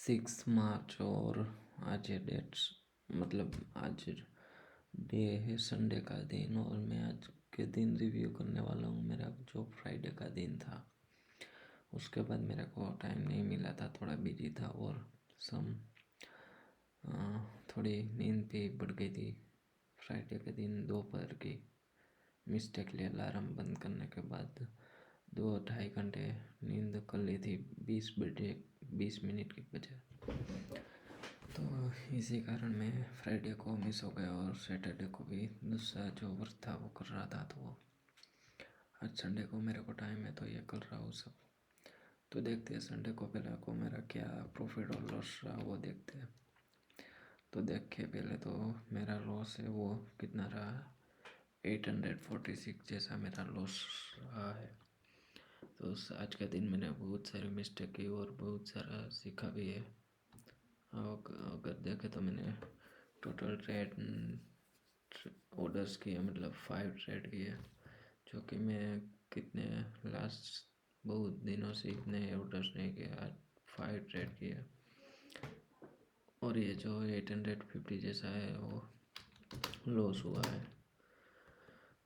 6 मार्च और आज ये डेट्स मतलब आज डे है संडे का दिन और मैं आज के दिन रिव्यू करने वाला हूँ। मेरा जो फ्राइडे का दिन था उसके बाद मेरे को टाइम नहीं मिला था, थोड़ा बिजी था और सम थोड़ी नींद भी बढ़ गई थी। फ्राइडे के दिन दोपहर की मिस्टेकली अलार्म बंद करने के बाद 2-2.5 घंटे नींद कर ली थी 20 मिनट की बजाय। तो इसी कारण मैं फ्राइडे को मिस हो गया और सैटरडे को भी दूसरा जो वर्क था वो कर रहा था। तो आज संडे को मेरे को टाइम है तो ये कर रहा हूँ सब। तो देखते हैं संडे को पहले को मेरा क्या प्रॉफिट और लॉस रहा वो देखते हैं। तो देख के पहले तो मेरा लॉस है वो कितना रहा, 846 जैसा मेरा लॉस रहा है। तो आज के दिन मैंने बहुत सारी मिस्टेक की और बहुत सारा सीखा भी है। अगर देखे तो मैंने टोटल ट्रेड ऑर्डर्स किए, मतलब 5 ट्रेड किए, जो कि मैं कितने लास्ट बहुत दिनों से इतने ऑर्डर्स नहीं किए, आज 5 ट्रेड किए। और ये जो 850 जैसा है वो लॉस हुआ है।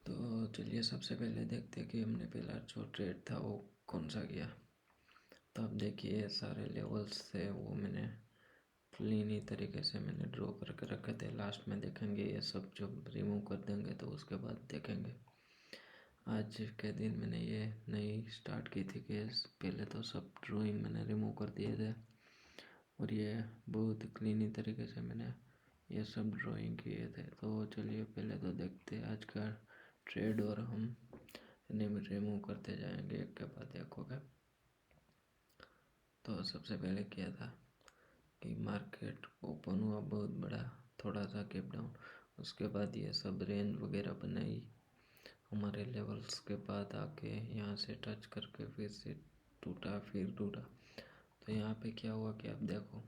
तो चलिए सबसे पहले देखते हैं कि हमने पहला जो ट्रेड था वो कौन सा किया। तो अब देखिए सारे लेवल्स थे वो मैंने क्लीन ही तरीके से मैंने ड्रॉ करके रखे थे। लास्ट में देखेंगे ये सब जब रिमूव कर देंगे तो उसके बाद देखेंगे। आज के दिन मैंने ये नई स्टार्ट की थी कि पहले तो सब ड्राइंग मैंने रिमूव कर दिए थे और ये बहुत क्लीन ही तरीके से मैंने ये सब ड्राइंग किए थे। तो चलिए पहले तो देखते हैं आज का ट्रेड और हम इन्हें रिमूव करते जाएंगे एक के बाद एक हो गया। तो सबसे पहले क्या था कि मार्केट ओपन हुआ बहुत बड़ा, थोड़ा सा गैप डाउन, उसके बाद ये सब रेंज वगैरह बनाई हमारे लेवल्स के बाद आके यहाँ से टच करके फिर से टूटा फिर टूटा। तो यहाँ पे क्या हुआ कि आप देखो,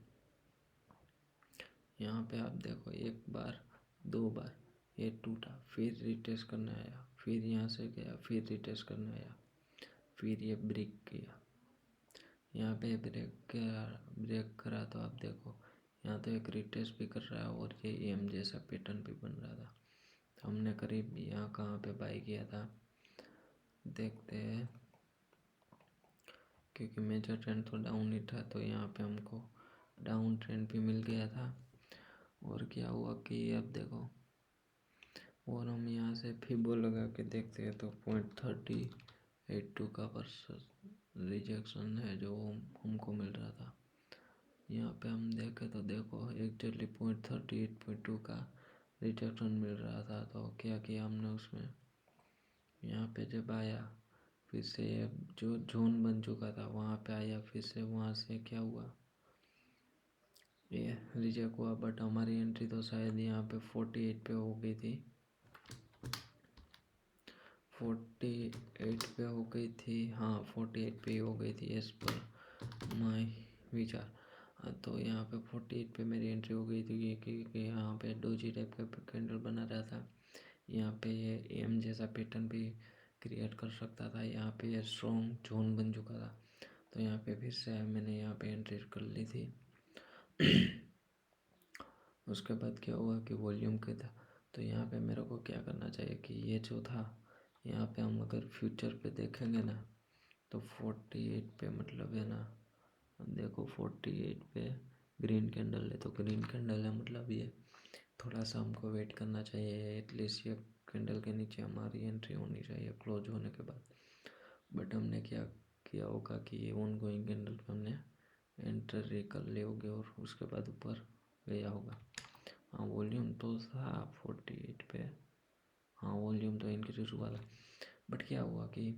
यहाँ पे आप देखो एक बार 2 बार ये टूटा, फिर रिटेस्ट करने आया, फिर यहाँ से गया, फिर रिटेस्ट करने आया, फिर ये ब्रेक किया, यहाँ पे ब्रेक करा। तो आप देखो यहाँ तो एक रिटेस्ट भी कर रहा है और ये एम जैसा पैटर्न भी बन रहा था। तो हमने करीब यहाँ कहाँ पे बाई किया था देखते हैं, क्योंकि मेजर ट्रेंड तो डाउन ही था तो यहाँ पे हमको डाउन ट्रेंड भी मिल गया था। और क्या हुआ कि अब देखो, और हम यहाँ से फिबो लगा के देखते हैं तो 0.3082 का वर्सेस रिजेक्शन है जो हमको मिल रहा था। यहाँ पे हम देखें तो देखो एग्जैक्टली 0.38.2 का रिजेक्शन मिल रहा था। तो क्या किया हमने उसमें, यहाँ पे जब आया फिर से जो जोन बन चुका था वहाँ पे आया, फिर से वहाँ से क्या हुआ ये रिजेक्ट हुआ। बट हमारी एंट्री तो शायद यहाँ पे 48 पे हो गई थी, 48 पे हो गई थी, हाँ 48 पे हो गई थी एज पर माई विचार। तो यहाँ पे 48 पे मेरी एंट्री हो गई थी क्योंकि यहाँ पे डोजी टाइप का कैंडल बना रहा था। यहाँ पे ये एम जैसा पैटर्न भी क्रिएट कर सकता था। यहाँ पे ये स्ट्रॉन्ग जोन बन चुका था तो यहाँ पे फिर से मैंने यहाँ पे एंट्री कर ली थी। उसके बाद क्या हुआ कि वॉल्यूम क्या था, तो यहाँ पे मेरे को क्या करना चाहिए कि ये जो था यहाँ पे हम अगर फ्यूचर पे देखेंगे ना तो 48 पे मतलब है ना, देखो 48 पे ग्रीन कैंडल है तो ग्रीन कैंडल है मतलब ये थोड़ा सा हमको वेट करना चाहिए। एटलीस्ट ये कैंडल के नीचे हमारी एंट्री होनी चाहिए क्लोज होने के बाद। बट हमने क्या किया होगा कि ये ऑन गोइंग कैंडल पे हमने एंट्री कर ली होगी और उसके बाद ऊपर गया होगा। हाँ वॉल्यूम तो था 48 पे, हाँ वॉल्यूम तो इंक्रीज हुआ था। बट क्या हुआ कि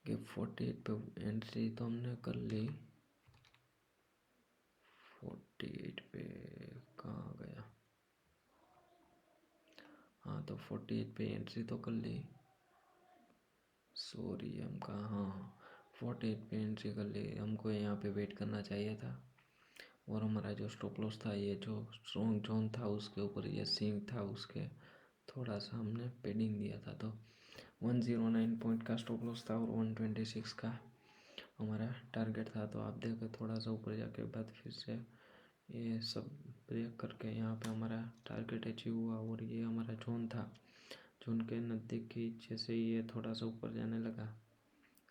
48 पे एंट्री तो हमने कर ली, 48 पे कहाँ गया, हाँ तो 48 पे एंट्री तो कर ली, सॉरी हम कहाँ, हाँ 48 पे एंट्री कर ली। हमको यहाँ पे वेट करना चाहिए था और हमारा जो स्टॉप लॉस था ये जो स्ट्रॉन्ग जोन था उसके ऊपर ये सिंक था, उसके थोड़ा सा हमने पेडिंग दिया था। तो 109 पॉइंट का स्टॉप लॉस था और 126 का हमारा टारगेट था। तो आप देखो थोड़ा सा ऊपर जाके बाद फिर से ये सब ब्रेक करके यहाँ पे हमारा टारगेट अचीव हुआ। और ये हमारा जोन था, जोन के नज़दीक की जैसे ये थोड़ा सा ऊपर जाने लगा।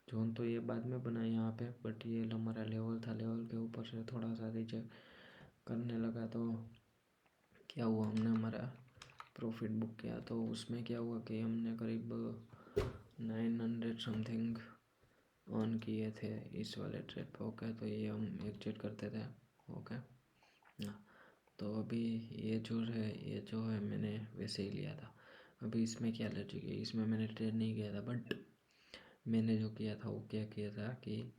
जोन तो ये बाद में बना यहाँ पे, बट ये हमारा लेवल था, लेवल के ऊपर से थोड़ा सा रिजेक्ट करने लगा। तो क्या हुआ, हमने हमारा प्रॉफिट बुक किया। तो उसमें क्या हुआ कि हमने करीब 900 समथिंग ऑन किए थे इस वाले ट्रेड पे। ओके, तो ये हम एग्जिट करते थे। ओके, हाँ। तो अभी ये जो है मैंने वैसे ही लिया था। अभी इसमें क्या लॉजिक है, इसमें मैंने ट्रेड नहीं किया था, बट मैंने जो किया था वो क्या किया था कि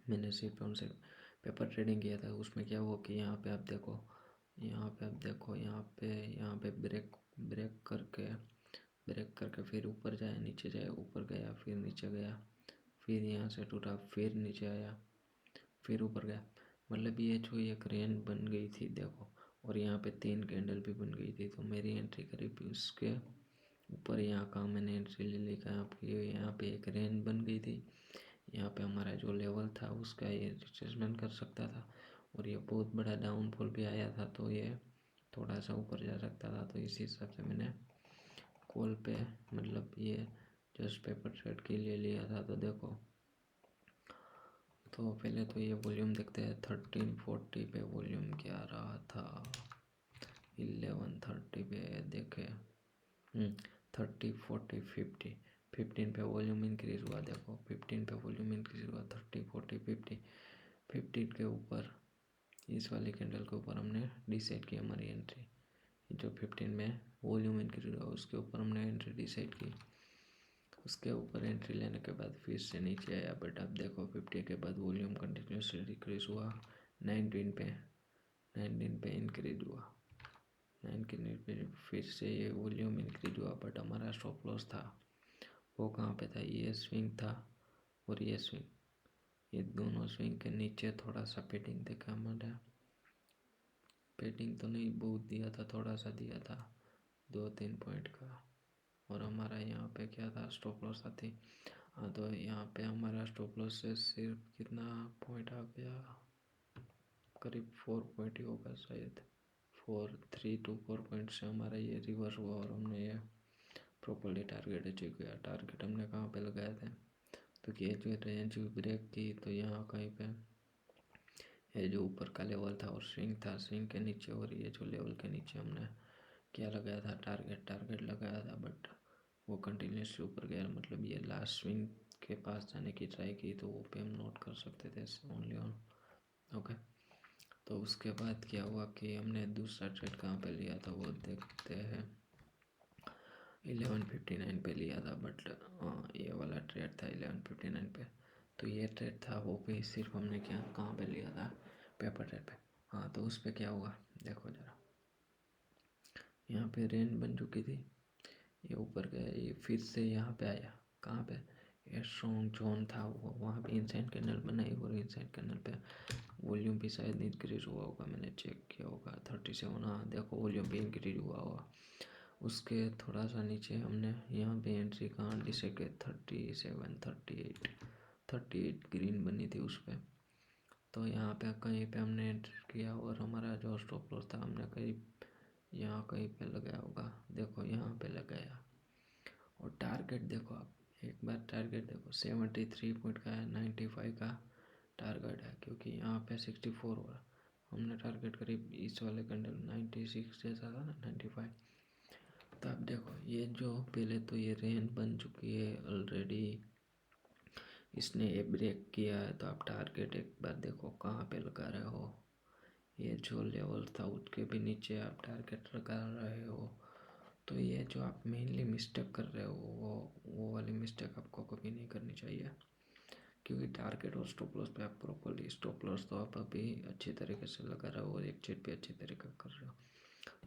मैंने सिर्फ उनसे पेपर ट्रेडिंग किया था। उसमें क्या हुआ कि यहाँ पे आप देखो, यहाँ पे ब्रेक करके फिर ऊपर जाए, नीचे जाए, ऊपर गया, फिर नीचे गया, फिर यहाँ से टूटा, फिर नीचे आया, फिर ऊपर गया। मतलब ये जो एक रेंज बन गई थी देखो, और यहाँ पे 3 कैंडल भी बन गई थी। तो मेरी एंट्री करीब उसके ऊपर यहाँ का मैंने एंट्री ले ली। आपकी यहाँ पे एक रेंज बन गई थी, यहाँ पे हमारा जो लेवल था उसका ये रिट्रेसमेंट कर सकता था। और ये बहुत बड़ा डाउनफॉल भी आया था, तो ये थोड़ा सा ऊपर जा सकता था। तो इसी हिसाब से मैंने कॉल पे मतलब ये जस्ट पेपर ट्रेड के लिए लिया था। तो देखो, तो पहले तो ये वॉल्यूम देखते हैं। 1340 पे वॉल्यूम क्या रहा था, 1130 पे देखे, 30 40 50, 15 पे वॉल्यूम इंक्रीज हुआ। देखो 15 पे वॉल्यूम इंक्रीज हुआ, 30 40 50, 15 के ऊपर इस वाली कैंडल के ऊपर हमने डिसाइड की हमारी एंट्री। जो 15 में वॉल्यूम इंक्रीज हुआ उसके ऊपर हमने एंट्री डिसाइड की। उसके ऊपर एंट्री लेने के बाद फिर से नीचे आया, बट अब देखो 50 के बाद वॉल्यूम कंटिन्यूसली डिक्रीज हुआ। 19 पे इंक्रीज हुआ, 19 पे फिर से ये वॉल्यूम इंक्रीज हुआ, बट हमारा स्टॉप लॉस था वो कहाँ पे था, ये स्विंग था और ये स्विंग, ये दोनों स्विंग के नीचे थोड़ा सा पेटिंग देखा हमारा। पेटिंग तो नहीं बहुत दिया था, थोड़ा सा दिया था 2-3 पॉइंट का। और हमारा यहाँ पे क्या था, स्टॉप लॉस थी। हाँ, तो यहाँ पे हमारा स्टॉप लॉस से सिर्फ कितना पॉइंट आ गया, करीब 4 पॉइंट ही होगा शायद, 3 to 4 पॉइंट से हमारा ये रिवर्स हुआ। और हमने ये प्रॉपर्ली टारगेट अचीव किया। टारगेट हमने कहाँ पे लगाए थे, तो ये जो रेंज ब्रेक की, तो यहाँ कहीं पे ये जो ऊपर का लेवल था और स्विंग था, स्विंग के नीचे और ये जो लेवल के नीचे हमने क्या लगाया था, टारगेट लगाया था, बट वो कंटिन्यूसली ऊपर गया। मतलब ये लास्ट स्विंग के पास जाने की ट्राई की, तो वो पे हम नोट कर सकते थे ओनली ऑन। ओके, तो उसके बाद क्या हुआ कि हमने दूसरा ट्रेड कहाँ पे लिया था वो देखते हैं। 1159 पे लिया था, बट ये वाला ट्रेड था 1159 पे। तो ये ट्रेड था वो भी सिर्फ हमने क्या कहाँ पे लिया था, पेपर ट्रेड पे। हाँ, तो उस पर क्या हुआ देखो ज़रा, यहाँ पे रेंज बन चुकी थी, ये ऊपर गया, ये फिर से यहाँ पे आया, कहाँ पे, ये स्ट्रॉन्ग जोन था वो, वहाँ पे इनसाइड कैंडल बनाई और इनसाइड कैंडल पे वॉल्यूम भी शायद इंक्रीज हुआ होगा, मैंने चेक किया होगा 37। हाँ देखो, वॉल्यूम भी इंक्रीज हुआ होगा। उसके थोड़ा सा नीचे हमने यहाँ पे एंट्री कहाँ डिसाइड की, 38 ग्रीन बनी थी उस पर। तो यहाँ पे कहीं पे हमने एंट्री किया और हमारा जो स्टॉप लॉस था हमने यहाँ कहीं पे लगाया होगा, देखो यहाँ पे लगाया। और टारगेट देखो, आप एक बार टारगेट देखो, 73 पॉइंट का है, 95 का टारगेट है, क्योंकि यहाँ पे 64 हो रहा। हमने टारगेट करीब इस वाले कैंडल 96 जैसा था ना, 95। तो आप देखो, ये जो पहले तो ये रेंज बन चुकी है ऑलरेडी, इसने ये ब्रेक किया है। तो आप टारगेट एक बार देखो कहाँ पे लगा रहे हो, ये जो लेवल था उसके भी नीचे आप टारगेट लगा रहे हो। तो ये जो आप मेनली मिस्टेक कर रहे हो वो वाली मिस्टेक आपको कभी नहीं करनी चाहिए, क्योंकि टारगेट और स्टॉप लॉस पे आप प्रॉपरली, स्टॉप लॉस तो आप अभी अच्छी तरीके से लगा रहे हो और एग्जिट भी अच्छी तरीके कर रहे हो,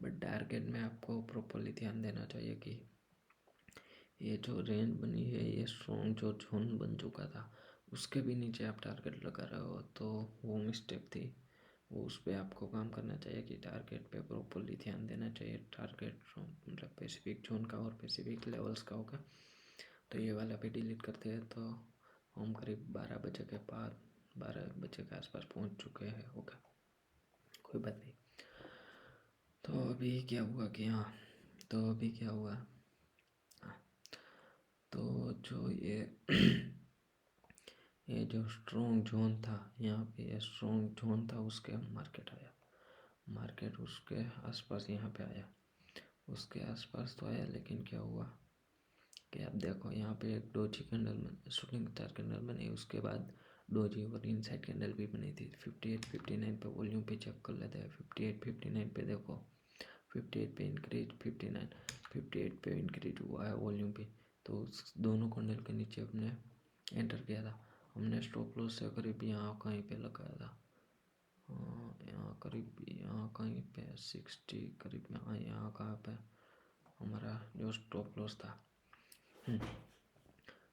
बट टारगेट में आपको प्रॉपरली ध्यान देना चाहिए कि ये जो रेंज बनी है, ये स्ट्रॉन्ग जो जोन बन चुका था उसके भी नीचे आप टारगेट लगा रहे हो, तो वो मिस्टेक थी। वो उस पर आपको काम करना चाहिए कि टारगेट पे प्रॉपरली ध्यान देना चाहिए। टारगेट मतलब स्पेसिफिक जोन का और स्पेसिफिक लेवल्स का होगा। तो ये वाला भी डिलीट करते हैं। तो हम करीब 12 बजे के बाद 12 बजे के आसपास पहुंच चुके हैं। ओके, कोई बात नहीं। तो अभी क्या हुआ कि हाँ, तो जो ये जो स्ट्रॉन्ग जोन था, यहाँ पे ये स्ट्रॉन्ग जोन था, उसके मार्केट आया, मार्केट उसके आसपास यहाँ पे आया, उसके आसपास तो आया, लेकिन क्या हुआ कि आप देखो यहाँ पे एक डोजी कैंडल बन, शूटिंग स्टार कैंडल बनी, उसके बाद डोजी और इनसाइड कैंडल भी बनी थी। 58 59 पे वॉल्यूम पे चेक कर लेते हैं। 58 59 पे देखो, 58 पे इंक्रीज, 58 पे इंक्रीज हुआ है वॉल्यूम पे। तो उस दोनों कैंडल के नीचे हमने एंटर किया था। हमने स्टॉप लॉस से करीब यहाँ कहीं पे लगाया था, यहाँ करीब यहाँ कहीं पे 60 करीब, यहाँ कहाँ पे हमारा जो स्टॉप लॉस था।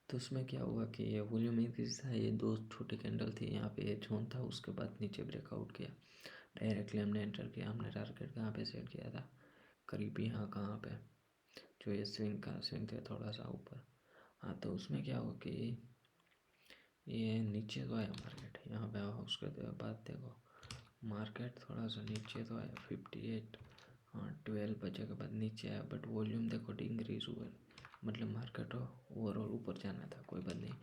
तो उसमें क्या हुआ कि ये वॉल्यूम इंक्रीज था, ये दो छोटी कैंडल थी, यहाँ पे ये जोन था, उसके बाद नीचे ब्रेकआउट किया, डायरेक्टली हमने एंटर किया। हमने टारगेट कहाँ पे सेट किया था, करीब यहाँ कहाँ पे जो ये स्विंग थे थोड़ा सा ऊपर। हाँ, तो उसमें क्या हुआ कि ये नीचे तो आया मार्केट, यहाँ पे उसके बाद देखो मार्केट थोड़ा सा नीचे तो आया 58, हाँ 12 बजे के बाद नीचे आया, बट वॉल्यूम देखो इंक्रीज हुआ, मतलब मार्केट ओवरऑल ऊपर जाना था। कोई बात नहीं,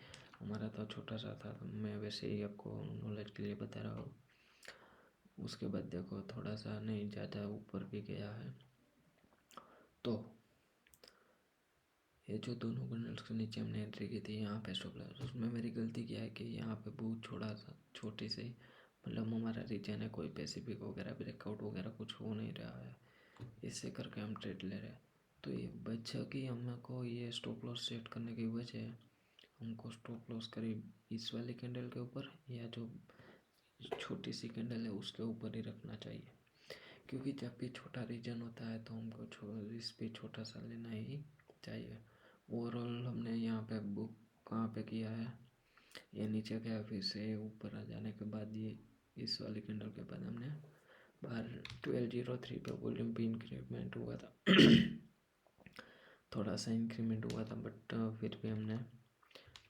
हमारा तो छोटा सा था, तो मैं वैसे ही आपको नॉलेज के लिए बता रहा हूँ। उसके बाद देखो थोड़ा सा नहीं, ज़्यादा ऊपर भी गया है। तो ये जो दोनों कैंडल्स के नीचे हमने एंट्री की थी, यहाँ पे स्टॉप लॉस, उसमें मेरी गलती क्या है कि यहाँ पे बहुत छोटी सी, मतलब हमारा रीजन है, कोई पैसिफिक वगैरह ब्रेकआउट वगैरह कुछ हो नहीं रहा है, इससे करके हम ट्रेड ले रहे हैं। तो ये बच्चा कि हमको ये स्टॉप लॉस सेट करने की वजह है, हमको स्टॉप लॉस करीब इस वाली कैंडल के ऊपर या जो छोटी सी कैंडल है उसके ऊपर ही रखना चाहिए, क्योंकि जब भी छोटा रीजन होता है तो हमको इस पे छोटा सा लेना ही चाहिए। ओवरऑल हमने यहाँ पे बुक कहाँ पे किया है, ये नीचे गया, फिर से ऊपर आ जाने के बाद ये इस वाली कैंडल के बाद हमने बाहर 1203 पे वॉल्यूम भी इंक्रीमेंट हुआ था थोड़ा सा इंक्रीमेंट हुआ था, बट फिर भी हमने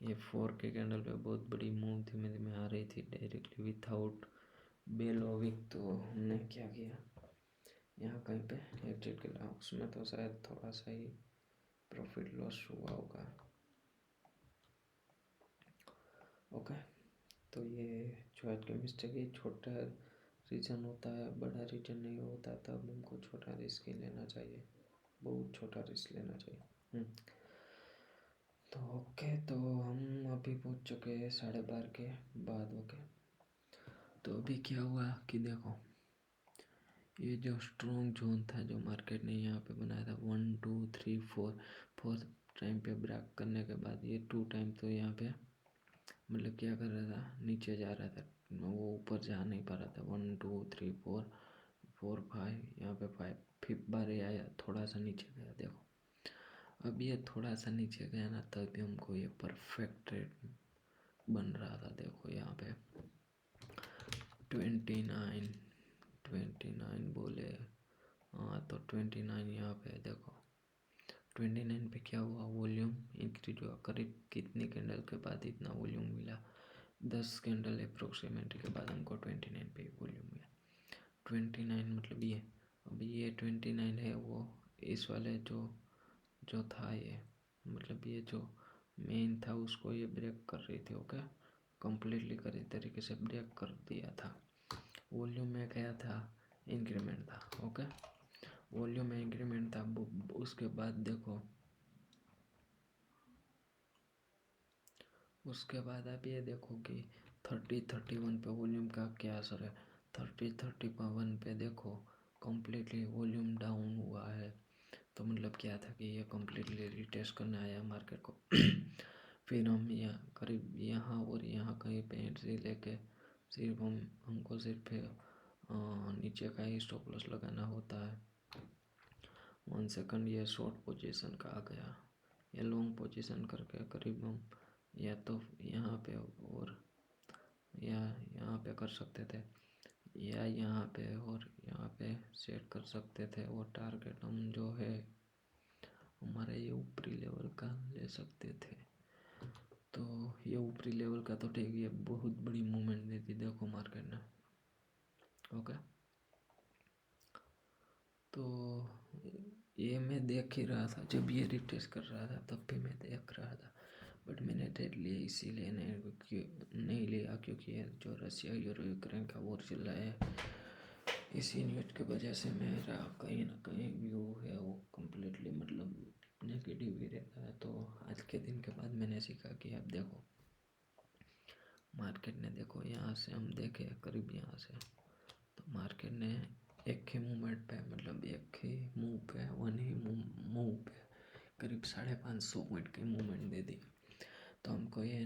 ये 4 के कैंडल पे बहुत बड़ी मूव धीमे धीमे आ रही थी डायरेक्टली विथआउट बेल ओविक। तो हमने क्या किया, यहाँ कहीं पे एग्जिट किया, उसमें तो शायद थोड़ा सा ही प्रॉफिट लॉस हुआ होगा। ओके, तो ये जो आज की मिस्टेक है, छोटा रीजन होता है, बड़ा रीजन नहीं होता, तब हमको छोटा रिस्क ही लेना चाहिए, बहुत छोटा रिस्क लेना चाहिए। तो ओके, तो हम अभी पहुंच चुके हैं 12:30 के बाद। ओके, तो अभी क्या हुआ कि देखो ये जो स्ट्रॉन्ग जोन था जो मार्केट ने यहाँ पे बनाया था, 1 2 3 4, फोर्थ टाइम पे ब्रेक करने के बाद ये 2 टाइम तो यहाँ पे मतलब क्या कर रहा था, नीचे जा रहा था, वो ऊपर जा नहीं पा रहा था। 1 2 3 4 4 5, यहाँ पे 5, 5th बार ये आया, थोड़ा सा नीचे गया। देखो अब ये थोड़ा सा नीचे गया ना, तभी हमको ये परफेक्ट रेट बन रहा था। देखो यहाँ पे 29 बोले, हाँ तो 29 यहाँ पे देखो 29 पे क्या हुआ, वॉल्यूम इंक्रीज हुआ। करीब कितनी कैंडल के बाद इतना वॉल्यूम मिला, 10 कैंडल अप्रोक्सीमेटली के बाद हमको 29 पे वॉल्यूम मिला। 29 मतलब ये, अभी ये 29 है, वो इस वाले जो था ये, मतलब ये जो मेन था उसको ये ब्रेक कर रही थी। ओके, कम्प्लीटली करी तरीके से ब्रेक कर दिया था। वॉल्यूम में गया था, इंक्रीमेंट था। ओके, वॉल्यूम में इंक्रीमेंट था। उसके बाद देखो, उसके बाद आप ये देखो कि 30-31 पे वॉल्यूम का क्या असर है। 30-31 पे देखो कम्प्लीटली वॉल्यूम डाउन हुआ है, तो मतलब क्या था कि ये कम्प्लीटली रिटेस्ट करने आया मार्केट को। फिर हम यहाँ करीब यहाँ और यहाँ कहीं पे एंट्री लेके सिर्फ हमको सिर्फ नीचे का ही स्टॉप लॉस लगाना होता है। 1 सेकंड, ये शॉर्ट पोजीशन का आ गया, ये लॉन्ग पोजीशन करके करीब हम या तो यहाँ पे और या यहाँ पे कर सकते थे, या यहाँ पे और यहाँ पे सेट कर सकते थे, और टारगेट हम जो है हमारे ये ऊपरी लेवल का ले सकते थे। तो ये ऊपरी लेवल का तो ठीक है, बहुत बड़ी मूवमेंट दी थी देखो मार्केट ने। ओके, तो ये मैं देख ही रहा था, जब ये रिट्रेस कर रहा था तब भी मैं देख रहा था, बट मैंने ट्रेड लिया इसीलिए नहीं लिया क्योंकि ये जो रशिया और यूक्रेन का वॉर चल रहा है, इसी न्यूज की वजह से मेरा कहीं ना कहीं व्यू है वो कम्प्लीटली मतलब नेगेटिव ही रहता है। तो आज के दिन के बाद मैंने सीखा कि अब देखो मार्केट ने, देखो यहाँ से हम देखें करीब यहाँ से, तो मार्केट ने एक ही मूवमेंट पे मतलब एक ही मूव पे वन ही मूव पे करीब 550 पॉइंट की मूवमेंट दे दी। तो हमको ये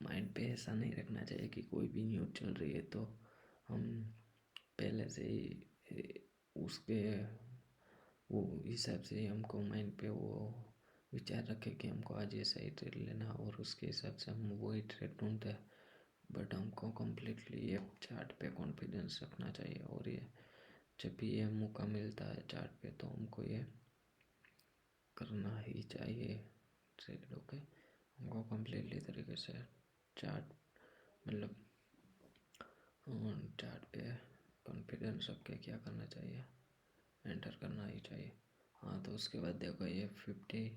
माइंड पे ऐसा नहीं रखना चाहिए कि कोई भी न्यूज़ चल रही है तो हम पहले से ही उसके वो हिसाब से हमको माइंड पे वो विचार रखे कि हमको आज ऐसा ही ट्रेड लेना, और उसके हिसाब से हम वही ट्रेड ढूंढते हैं। बट हमको कम्प्लीटली एक चार्ट पे कॉन्फिडेंस रखना चाहिए, और ये जब भी ये मौका मिलता है चार्ट पे तो हमको ये करना ही चाहिए ट्रेड। ओके, हमको कम्प्लीटली तरीके से चार्ट मतलब चार्ट पे कॉन्फिडेंस रख के क्या करना चाहिए, एंटर करना ही चाहिए। हाँ, तो उसके बाद देखो ये 13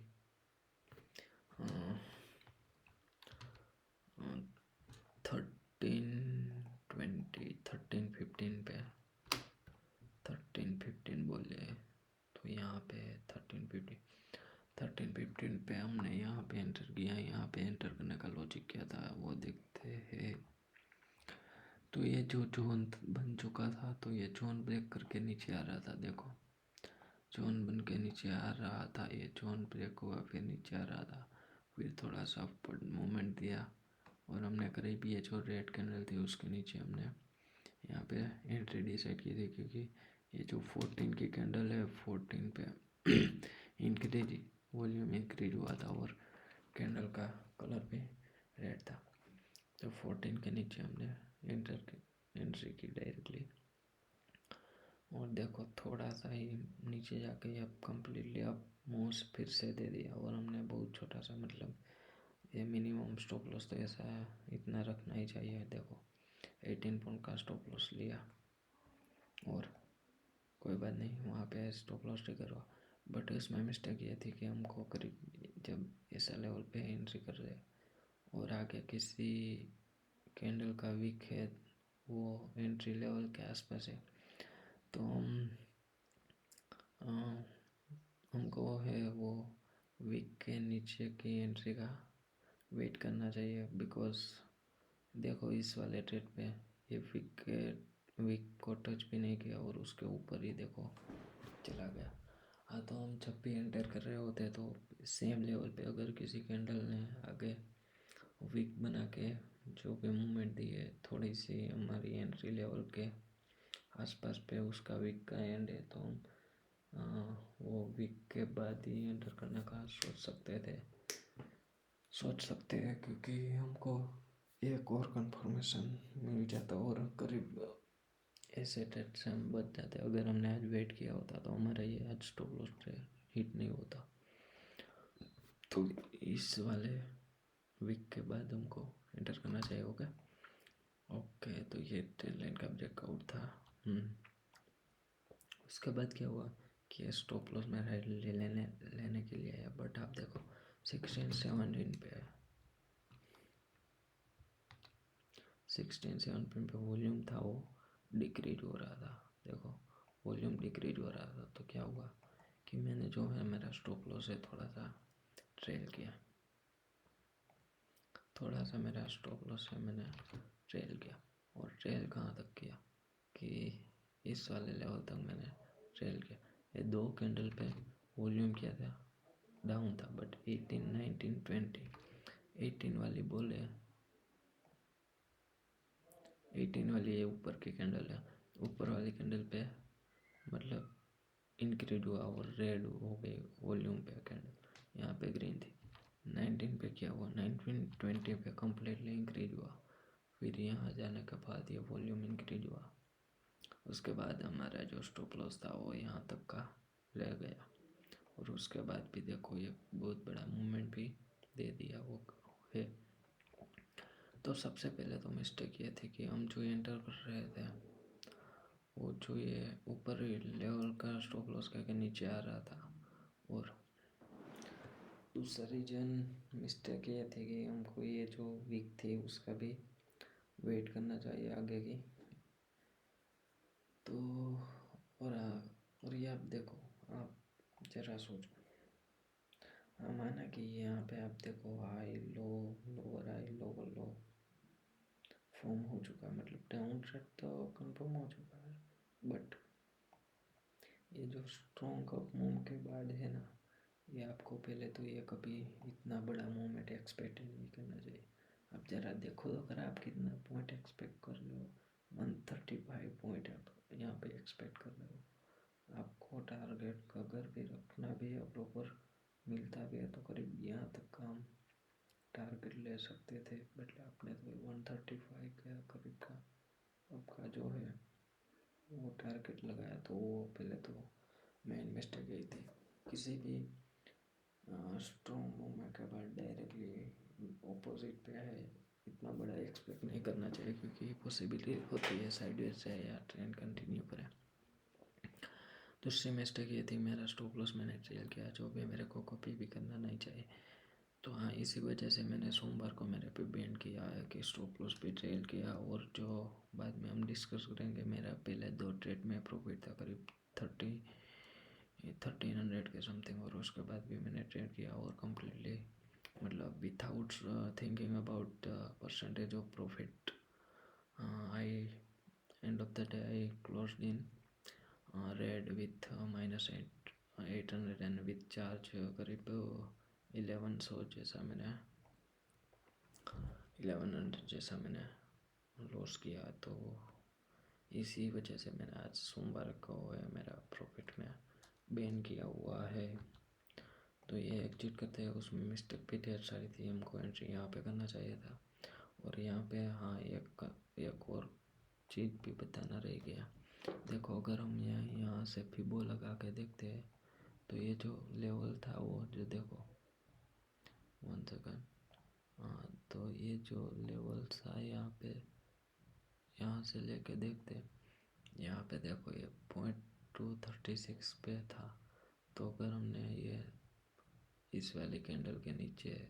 पे 13-15 बोले, तो यहाँ पे 13-15 पे हमने यहाँ पे एंटर किया। यहाँ पे एंटर करने का लॉजिक क्या था वो देखते हैं। तो ये जो जोन बन चुका था, तो ये जोन ब्रेक करके नीचे आ रहा था, देखो जोन बन के नीचे आ रहा था, ये जोन ब्रेक हुआ फिर नीचे आ रहा था, फिर थोड़ा सा अपवर्ड मूवमेंट दिया, और हमने करीब ये जो रेड कैंडल थी उसके नीचे हमने यहाँ पे एंट्री डिसाइड की थी, क्योंकि ये जो 14 की कैंडल है 14 पे इंक्रीज वॉल्यूम इंक्रीज हुआ था और कैंडल का कलर भी रेड था। तो 14 के नीचे हमने एंट्री की डायरेक्टली, और देखो थोड़ा सा ही नीचे जाके अब कम्प्लीटली अब मूव्स फिर से दे दिया, और हमने बहुत छोटा सा मतलब ये मिनिमम स्टॉप लॉस तो ऐसा है इतना रखना ही चाहिए। देखो 18 पॉइंट का स्टॉप लॉस लिया, और कोई बात नहीं वहाँ पे स्टॉप लॉस ट्रिगर हुआ, बट उसमें मिस्टेक ये थी कि हमको करीब जब ऐसा लेवल पे एंट्री कर रहे और आगे किसी कैंडल का वीक है वो एंट्री लेवल के आसपास है, तो हमको है वो वीक के नीचे की एंट्री का वेट करना चाहिए। बिकॉज देखो इस वाले ट्रेड पे ये वीक को टच भी नहीं किया और उसके ऊपर ही देखो चला गया। हाँ, तो हम जब भी एंटर कर रहे होते हैं तो सेम लेवल पे अगर किसी कैंडल ने आगे वीक बना के जो भी मूवमेंट दी है थोड़ी सी हमारी एंट्री लेवल के आसपास पे उसका वीक का एंड है, तो हम वो वीक के बाद ही एंटर करने का सोच सकते हैं, क्योंकि हमको एक और कंफर्मेशन मिल जाता और करीब ऐसे ट्रेड से हम बच जाते। अगर हमने आज वेट किया होता तो हमारा ये आज स्टॉप लॉस हिट नहीं होता। तो इस वाले वीक के बाद हमको एंटर करना चाहिए। ओके, तो ये ट्रेड लाइन का ब्रेकआउट था। उसके बाद क्या हुआ कि स्टॉप लॉस मेरा लेने के लिए है, बट आप देखो 16-17 पे 16-17 पे वॉल्यूम था वो डिक्रीज हो रहा था। देखो वॉल्यूम डिक्रीज हो रहा था, तो क्या हुआ कि मैंने जो है मेरा स्टॉप लॉस है थोड़ा सा ट्रेल किया, थोड़ा सा मेरा स्टॉप लॉस है मैंने ट्रेल किया। और ट्रेल कहाँ तक किया कि इस वाले लेवल तक मैंने ट्रेल किया। ये दो कैंडल पे वॉल्यूम क्या था, डाउन था, बट 18, 19, 20 18 वाली बोले 18 वाली ये ऊपर की कैंडल है, ऊपर वाली कैंडल पे मतलब इंक्रीज हुआ और रेड हो गई वॉल्यूम पे कैंडल, यहाँ पे ग्रीन थी। 19 पे क्या हुआ, 19 20 पे कम्प्लीटली इंक्रीज हुआ, फिर यहाँ जाने के बाद ये वॉल्यूम इंक्रीज हुआ। उसके बाद हमारा जो स्टॉप लॉस था वो यहाँ तक का रह गया, और उसके बाद भी देखो ये बहुत बड़ा मूवमेंट भी दे दिया वो है। तो सबसे पहले तो मिस्टेक ये थी कि हम जो एंटर कर रहे थे वो जो ये ऊपर लेवल का स्टॉप लॉस करके नीचे आ रहा था। और दूसरा रीजन मिस्टेक ये थी कि हमको ये जो वीक थी उसका भी वेट करना चाहिए आगे की। तो और ये आप देखो, आप जरा सोचो, हाँ माना कि यहाँ पे आप देखो high low, lower high lower लो फॉर्म हो चुका है, मतलब डाउन ट्रेंड तो कंफर्म हो चुका है। बट ये जो स्ट्रॉन्ग अप मूव के बाद है ना, ये आपको पहले तो ये कभी इतना बड़ा मूवमेंट एक्सपेक्ट ही नहीं करना चाहिए। आप ज़रा देखो तो अगर आप कितना पॉइंट एक्सपेक्ट कर रहे हो, 135 पॉइंट आप यहाँ पे एक्सपेक्ट कर रहे हो। आपको टारगेट अगर भी रखना भी है प्रॉपर, मिलता भी है तो करीब यहाँ तक का हम टारगेट ले सकते थे, बट आपने तो 135 का करीब का आपका जो है वो टारगेट लगाया। तो वो पहले तो मेन मिस्टेक यही थी, किसी भी स्ट्रॉन्ग मूवमेंट के बाद डायरेक्टली ऑपोजिट पे है इतना बड़ा एक्सपेक्ट नहीं करना चाहिए, क्योंकि पॉसिबिलिटी होती है साइडवेज से या ट्रेंड कंटिन्यू करे। दूसरी मिस्टेक ये थी, मेरा स्टॉप लॉस मैंने ट्रेल किया, जो भी मेरे को कॉपी भी करना नहीं चाहिए। तो हाँ, इसी वजह से मैंने सोमवार को मेरे पे बैंड किया है कि स्टॉप लॉस भी ट्रेल किया। और जो बाद में हम डिस्कस करेंगे, मेरा पहले 2 ट्रेड में प्रॉफिट था करीब 1300 के समथिंग, और उसके बाद भी मैंने ट्रेड किया और कम्प्लीटली मतलब without thinking about percentage of profit. I end of the day I closed in red with -800 and with charge करीब 1100 जैसा मैंने 1100 जैसा मैंने लॉस किया। तो इसी वजह से मैंने आज सोमवार को है मेरा प्रॉफिट में बैन किया हुआ है। तो ये एग्जिट करते हैं, उसमें मिस्टेक भी ढेर सारी थी, हमको एंट्री यहाँ पे करना चाहिए था। और यहाँ पे हाँ एक और चीज़ भी बताना रह गया। देखो अगर हम यहाँ से फिबो लगा के देखते हैं तो ये जो लेवल था वो जो देखो 1 सेकंड, हाँ तो ये जो लेवल था यहाँ से लेके देखते, यहाँ पे देखो ये 0.236 पे था। तो अगर हमने ये इस वाली कैंडल के नीचे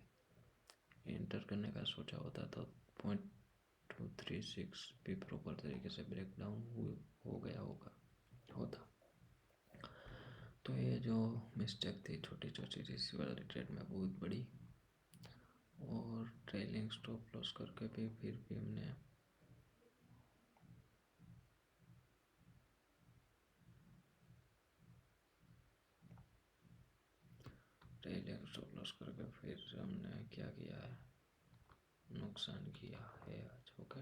एंटर करने का सोचा होता तो 0.236 भी प्रॉपर तरीके से ब्रेक डाउन हो गया होता। तो ये जो मिस्टेक थी छोटी छोटी इस वाली ट्रेड में बहुत बड़ी, और ट्रेलिंग स्टॉप लॉस करके भी फिर भी हमने ट्रेलिंग स्टॉप लॉस करके फिर हमने क्या किया है, नुकसान किया है आज। ओके,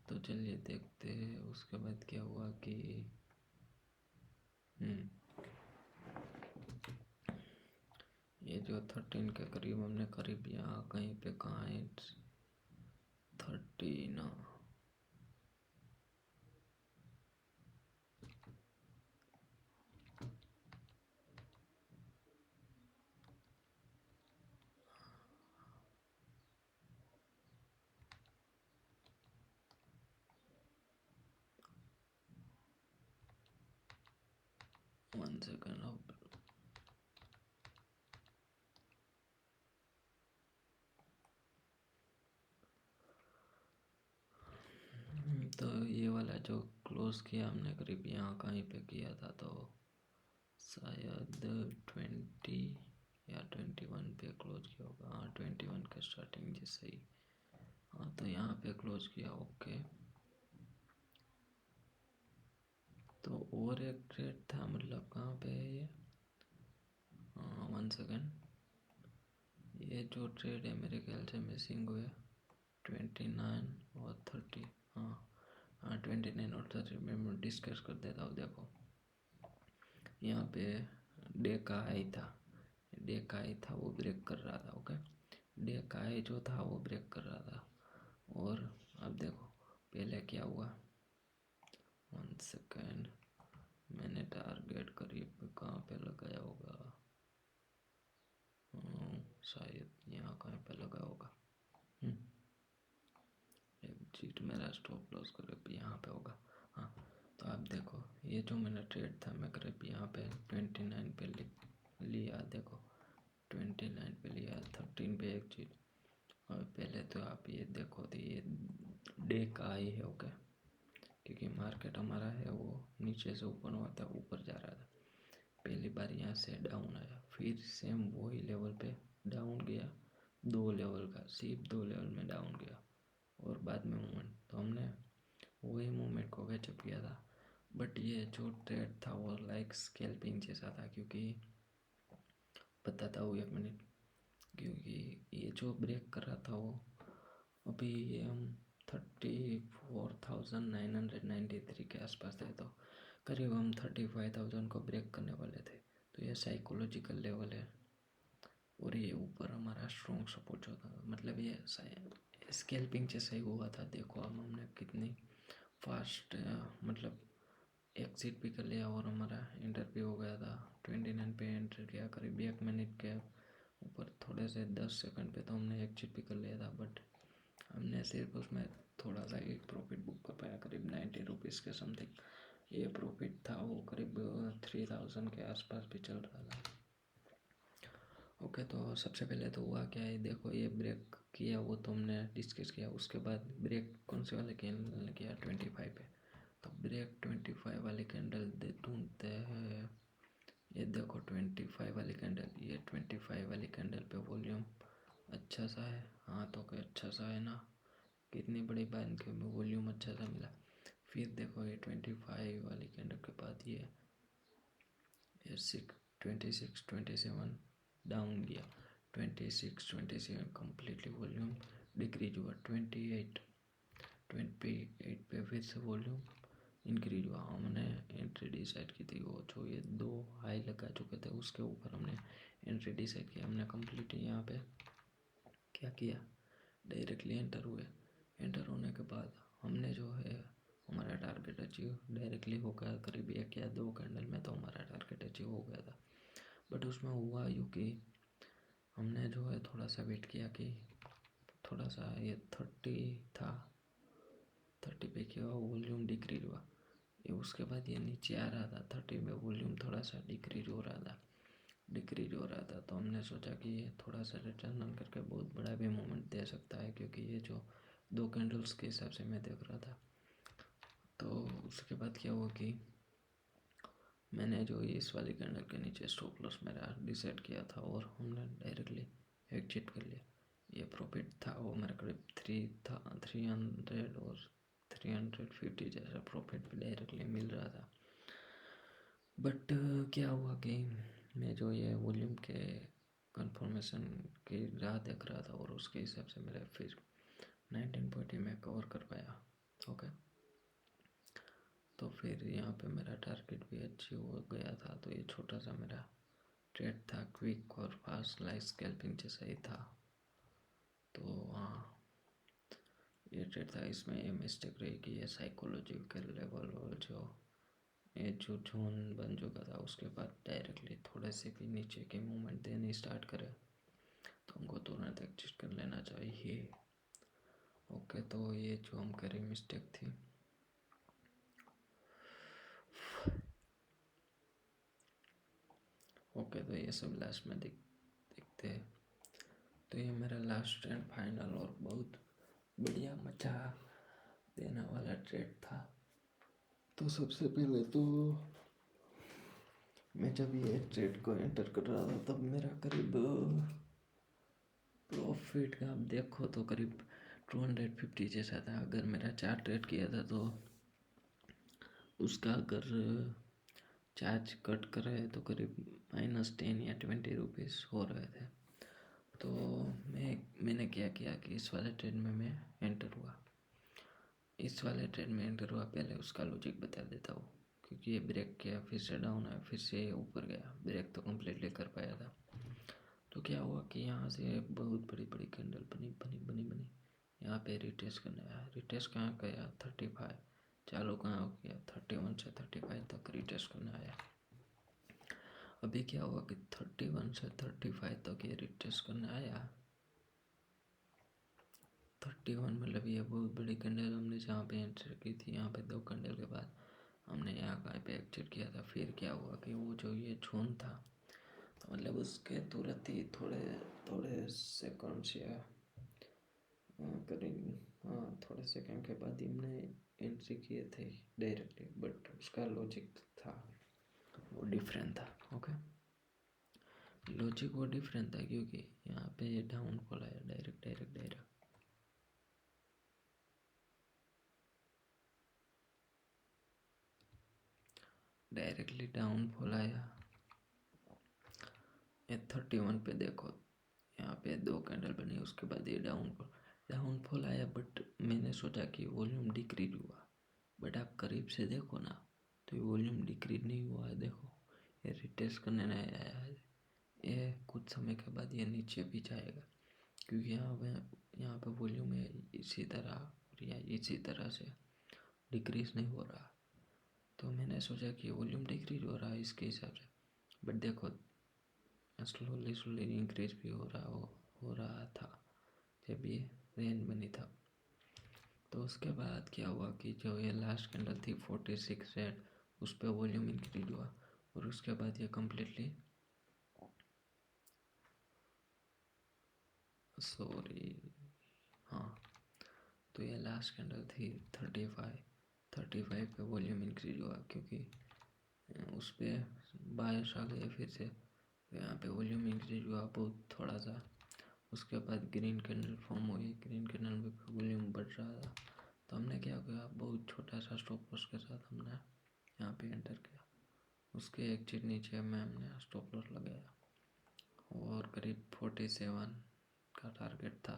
तो चलिए देखते हैं उसके बाद क्या हुआ कि ये जो 13 के करीब हमने करीब यहाँ कहीं पे कहाँ है 13 1 सेकंड अब। तो ये वाला जो क्लोज किया हमने करीब यहाँ कहीं पे किया था, तो शायद 20 या 21 पे क्लोज किया होगा। हाँ 21 के स्टार्टिंग जैसे ही, हाँ तो यहाँ पे क्लोज किया। ओके, तो और एक ट्रेड था, मतलब कहाँ पे है ये, 1 सेकंड, ये जो ट्रेड है मेरे ख्याल से मिसिंग हुए 29 और 30। हाँ 29 और 30 में मैं डिस्कस कर देता हूँ। देखो यहाँ पे डे का हाई था वो ब्रेक कर रहा था। ओके, डे का हाई जो था वो ब्रेक कर रहा था। और अब देखो पहले क्या हुआ, 1 सेकंड, मैंने टारगेट करीब कहाँ पे लगाया होगा, शायद यहाँ कहीं पे लगा होगा। एग्जिट मेरा स्टॉप लॉस करीब यहाँ पे होगा। हाँ, तो आप देखो ये जो मैंने ट्रेड था मैं करीब यहाँ पे 29 पे लिया, देखो 29 पे लिया, 13 पे एग्जिट। और पहले तो आप ये देखो तो ये डे का ही है, ओके, क्योंकि मार्केट हमारा है वो नीचे से ऊपर हुआ था, ऊपर जा रहा था। पहली बार यहाँ से डाउन आया, फिर सेम वही लेवल पे डाउन गया, 2 लेवल का, सिर्फ 2 लेवल में डाउन गया और बाद में मूवमेंट, तो हमने वही मूवमेंट को कैचअप किया था। बट ये जो ट्रेड था वो लाइक स्कैल्पिंग जैसा था, क्योंकि बताता हूँ 1 मिनट, क्योंकि ये जो ब्रेक कर रहा था वो अभी हम 34,993 के आसपास थे, तो करीब हम 35,000 को ब्रेक करने वाले थे। तो ये साइकोलॉजिकल लेवल है और ये ऊपर हमारा स्ट्रॉन्ग सपोर्ट होता था, मतलब ये स्कैल्पिंग जैसा ही हुआ था। देखो अब हमने कितनी फास्ट मतलब एग्जिट भी कर लिया और हमारा एंटर भी हो गया था। 29 पे एंटर किया, करीब 1 मिनट के ऊपर थोड़े से 10 सेकंड पे तो हमने एग्जिट भी कर लिया था। बट हमने सिर्फ उसमें थोड़ा सा एक प्रॉफिट बुक कर पाया, करीब 90 रुपीज़ के समथिंग ये प्रॉफिट था। वो करीब 3000 के आसपास भी चल रहा था। ओके, तो सबसे पहले तो हुआ क्या है, देखो ये ब्रेक किया वो तो हमने डिस्कस किया। उसके बाद ब्रेक कौन से वाले कैंडल ने किया, 25 पे। तो ब्रेक 25 वाली कैंडल ढूंढते हैं। ये देखो 25 वाली कैंडल, ये 25 वाली कैंडल पे वॉल्यूम अच्छा सा है। हाँ, तो कोई अच्छा सा है ना, कितनी बड़ी बाइन के वॉल्यूम अच्छा सा मिला। फिर देखो ये 25 वाली कैंडल के बाद ये 26 27 डाउन गया, 26 27 कम्प्लीटली वॉल्यूम डिक्रीज हुआ। 28 पे फिर से वॉल्यूम इंक्रीज हुआ। हमने एंट्री डिसाइड की थी, वो जो ये 2 हाई लगा चुके थे उसके ऊपर हमने एंट्री डिसाइड किया। हमने कम्प्लीट यहाँ पे क्या किया, डायरेक्टली एंटर हुए। एंटर होने के बाद हमने जो है हमारा टारगेट अचीव डायरेक्टली हो गया, करीब 1 या 2 कैंडल में तो हमारा टारगेट अचीव हो गया था। बट उसमें हुआ यूँ कि हमने जो है थोड़ा सा वेट किया कि थोड़ा सा ये 30 था, 30 पे किया, वॉल्यूम डिक्रीज हुआ। ये उसके बाद ये नीचे आ रहा था 30 में, वॉल्यूम थोड़ा सा डिक्रीज हो रहा था। तो हमने सोचा कि ये थोड़ा सा रिटर्न ऑन करके बहुत बड़ा भी मूवमेंट दे सकता है, क्योंकि ये जो 2 कैंडल्स के हिसाब से मैं देख रहा था। तो उसके बाद क्या हुआ कि मैंने जो इस वाली कैंडल के नीचे स्टॉप लॉस मेरा डिसाइड किया था और हमने डायरेक्टली एग्जिट कर लिया। ये प्रॉफिट था वो मेरा करीब 300 और 350 जैसा प्रॉफिट भी डायरेक्टली मिल रहा था। बट क्या हुआ कि मैं जो ये वॉल्यूम के कंफर्मेशन की राह देख रहा था और उसके हिसाब से मेरा फिर 19 पॉइंट में कवर कर पाया। ओके, तो फिर यहाँ पे मेरा टारगेट भी अचीव हो गया था। तो ये छोटा सा मेरा ट्रेड था, क्विक और फास्ट लाइक स्कैल्पिंग जैसा ही था। तो हाँ, ये ट्रेड था, इसमें ये मिस्टेक रही कि ये साइकोलॉजिकल लेवल और ये जो जोन बन चुका था उसके बाद डायरेक्टली थोड़े से भी नीचे के मूवमेंट देने स्टार्ट करे तो हमको तुरंत एग्जिट कर लेना चाहिए। ओके, तो ये जो हम करें मिस्टेक थी। ओके, तो ये सब लास्ट में देखते हैं। तो ये मेरा लास्ट एंड फाइनल और बहुत बढ़िया मजा देने वाला ट्रेड था। तो सबसे पहले तो मैं जब ये ट्रेड को एंटर कर रहा था तब मेरा करीब प्रॉफिट का आप देखो तो करीब 250 जैसा था। अगर मेरा 4 ट्रेड किया था तो उसका अगर चार्ज कट करे तो करीब -10 या 20 रुपीज़ हो रहे थे। तो मैंने क्या किया कि इस वाले ट्रेड में मैं एंटर हुआ। पहले उसका लॉजिक बता देता हूँ, क्योंकि ये ब्रेक किया, फिर से डाउन आया, फिर से ऊपर गया, ब्रेक तो कम्प्लीटली कर पाया था। तो क्या हुआ कि यहाँ से बहुत बड़ी बड़ी कैंडल बनी यहाँ पे रिटेस्ट करने आया। रिटेस्ट कहाँ गया, 35 चालू कहाँ हो गया, 31 से 35 तक रिटेस्ट करने आया। अभी क्या हुआ कि 31 से 35 तक ये रिट्रेस करने आया। 31 मतलब ये बहुत बड़ी कैंडल हमने जहाँ पे एंटर की थी, यहाँ पे 2 कैंडल के बाद हमने यहाँ पे एग्जिट किया था। फिर क्या हुआ कि वो जो ये जोन था, तो मतलब उसके तुरंत ही थोड़े थोड़े सेकंड्स या करीब थोड़े सेकंड के बाद ही हमने एंट्री किए थे डायरेक्टली, बट उसका लॉजिक था वो डिफरेंट था। ओके, लॉजिक वो डिफरेंट था क्योंकि यहाँ पे ये डाउनफॉल आया direct direct direct directly downfall आया। ये 31 पे देखो, यहाँ पे 2 कैंडल बनी, उसके बाद ये डाउनफॉल आया। बट मैंने सोचा कि वॉल्यूम डिक्रीज हुआ, बट आप करीब से देखो ना तो ये वॉल्यूम डिक्रीज नहीं हुआ है। देखो ये रिटेस्ट करने नहीं आया है, ये कुछ समय के बाद ये नीचे भी जाएगा क्योंकि यहाँ पे वॉल्यूम है इसी तरह, और या इसी तरह से डिक्रीज नहीं हो रहा। तो मैंने सोचा कि वॉल्यूम डिक्रीज हो रहा है इसके हिसाब से, बट देखो स्लोली स्लोली इंक्रीज भी हो रहा था जब ये रेंज बनी था। तो उसके बाद क्या हुआ कि जो ये लास्ट कैंडल थी 46 रेड, उस पर वॉल्यूम इंक्रीज हुआ, और उसके बाद ये कम्प्लीटली सॉरी हाँ, तो ये लास्ट कैंडल थी 35 पे वॉल्यूम इंक्रीज हुआ क्योंकि उस पर बारिश आ गई फिर से, तो यहाँ पे वॉल्यूम इंक्रीज हुआ बहुत थोड़ा सा। उसके बाद ग्रीन कैंडल फॉर्म हुई, ग्रीन कैंडल में वॉल्यूम बढ़ रहा था, तो हमने क्या किया, बहुत छोटा सा स्टॉप लॉस के साथ हमने यहाँ पे एंटर किया। उसके एग्जिट नीचे में हमने स्टॉप लॉस लगाया और करीब 47 का टारगेट था।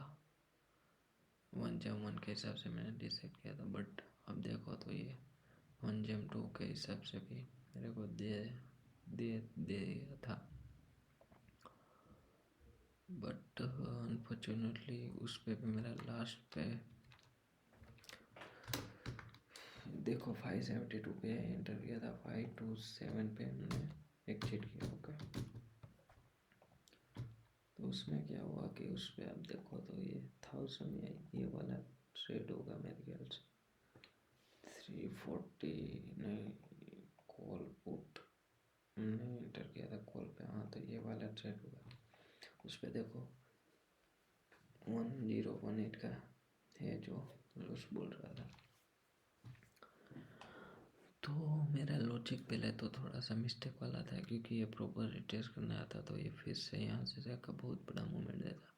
1 के हिसाब से मैंने डिसाइड किया था, बट अब देखो तो ये 1 के हिसाब से भी मेरे को दे दे दिया था, बट अनफॉर्चुनेटली उस पर भी मेरा लास्ट पे देखो 572 पे एंटर किया था, 527 पे हमने एग्जिट किया। ओके, तो उसमें क्या हुआ कि उस पर आप देखो तो ये 1000 में ये वाला ट्रेड होगा मेरे ख्याल से 340 नहीं, कॉल पुट हमने एंटर किया था कॉल पे, हाँ तो ये वाला ट्रेड होगा। उस पर देखो 1018 का है जो लॉस बोल रहा था। तो मेरा लॉजिक पहले तो थोड़ा सा मिस्टेक वाला था क्योंकि ये प्रॉपर रिटेस्ट करना आता तो ये फिर से यहाँ से जाकर बहुत बड़ा मूवमेंट देता।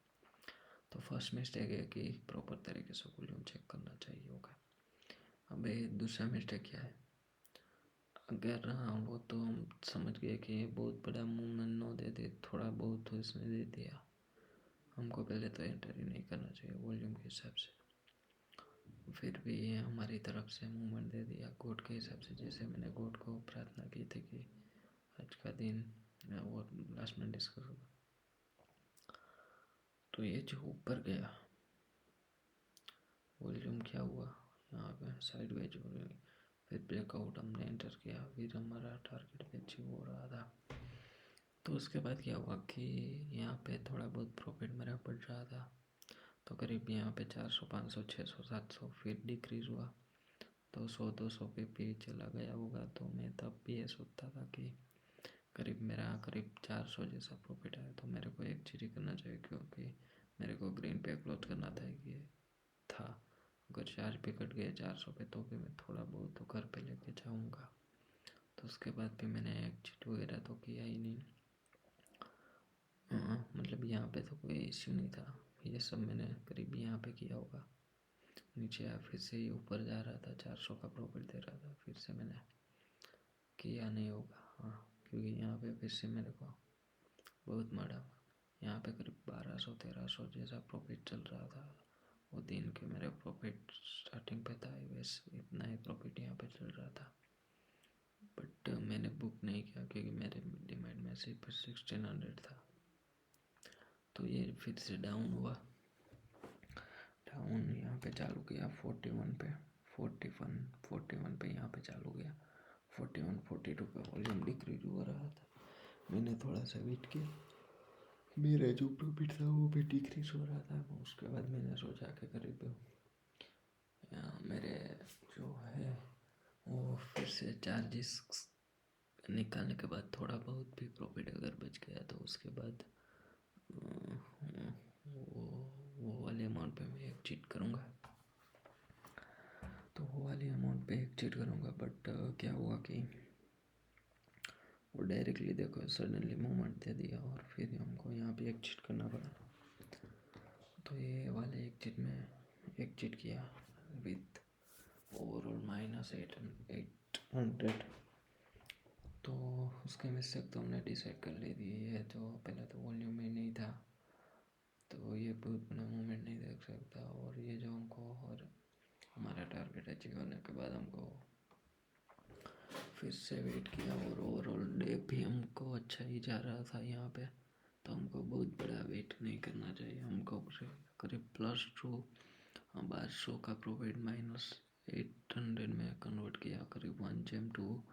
तो फर्स्ट मिस्टेक है कि प्रॉपर तरीके से वॉल्यूम चेक करना चाहिए होगा। अब ये दूसरा मिस्टेक क्या है, अगर हाँ वो तो हम समझ गए कि ये बहुत बड़ा मूवमेंट न दे दे, थोड़ा बहुत तो इसने दे दिया, हमको पहले तो एंटर ही नहीं करना चाहिए वॉल्यूम के हिसाब से। फिर भी ये हमारी तरफ से मूवमेंट दे दिया गॉड के हिसाब से, जैसे मैंने गॉड को प्रार्थना की थी कि आज का दिन वो लास्ट में डिस्कस होगा। तो ये जो ऊपर गया वॉल्यूम क्या हुआ, यहाँ पे साइडवेज हो रही, फिर ब्रेकआउट हमने एंटर किया, फिर हमारा टारगेट भी अचीव हो रहा था। तो उसके बाद क्या हुआ कि यहाँ पे थोड़ा बहुत प्रॉफिट मेरा बढ़ रहा था, तो करीब यहाँ पे 400 500 600 700 फिर डिक्रीज़ हुआ, तो 100-200 पे भी चला गया होगा। तो मैं तब भी ये सोचता था कि करीब मेरा करीब 400 जैसा प्रॉफिट आया तो मेरे को एक चीज़ करना चाहिए, क्योंकि मेरे को ग्रीन पे क्लोज करना था ये था। अगर चार्ज पे कट गया 400 पे तो भी मैं थोड़ा बहुत तो घर पे लेके जाऊँगा। तो उसके बाद भी मैंने एग्जिट वगैरह तो किया ही नहीं। मतलब यहाँ पे तो कोई इश्यू नहीं था, ये सब मैंने करीब यहाँ पे किया होगा। नीचे आया फिर से ही ऊपर जा रहा था, 400 का प्रॉफिट दे रहा था, फिर से मैंने किया नहीं होगा। हाँ, क्योंकि यहाँ पे फिर से मेरे को बहुत मारा, यहाँ पे करीब 1200-1300 जैसा प्रॉफिट चल रहा था। वो दिन के मेरे प्रॉफिट स्टार्टिंग पे था वैसे इतना ही प्रॉफिट यहाँ पे चल रहा था, बट मैंने बुक नहीं किया क्योंकि मेरे डिमांड में सिर्फ 1600 था। तो ये फिर से डाउन हुआ, डाउन यहाँ पे चालू किया 41 पे, 41 पे यहाँ पे चालू किया, 41-42 पे वॉल्यूम डिक्रीज हो रहा था। मैंने थोड़ा सा वेट किया, मेरा जो प्रॉफिट था वो भी डिक्रीज हो रहा था। उसके बाद मैंने सोचा कि करीब मेरे जो है वो फिर से चार्जेस निकालने के बाद थोड़ा बहुत भी प्रॉफिट अगर बच गया तो उसके बाद वो वाले अमाउंट पे मैं एग्जिट करूँगा। तो वो वाले अमाउंट पे एग्जिट करूँगा। बट क्या हुआ कि वो डायरेक्टली देखो सडनली मूवमेंट दे दिया और फिर हमको यहाँ पे एग्जिट करना पड़ा। तो ये वाले एग्जिट में एग्जिट किया विथ ओवरऑल -800। तो उसके मिस्टेक तो हमने डिसाइड कर ली थी। ये तो पहले तो वॉल्यूम में नहीं था, तो ये बहुत बड़ा मूवमेंट नहीं देख सकता। और ये जो हमको और हमारा टारगेट अचीव होने के बाद हमको फिर से वेट किया और ओवरऑल डे भी हमको अच्छा ही जा रहा था यहाँ पे। तो हमको बहुत बड़ा वेट नहीं करना चाहिए। हमको करीब +2 1200 का प्रॉफिट -800 में कन्वर्ट किया। करीब 1 जेम टू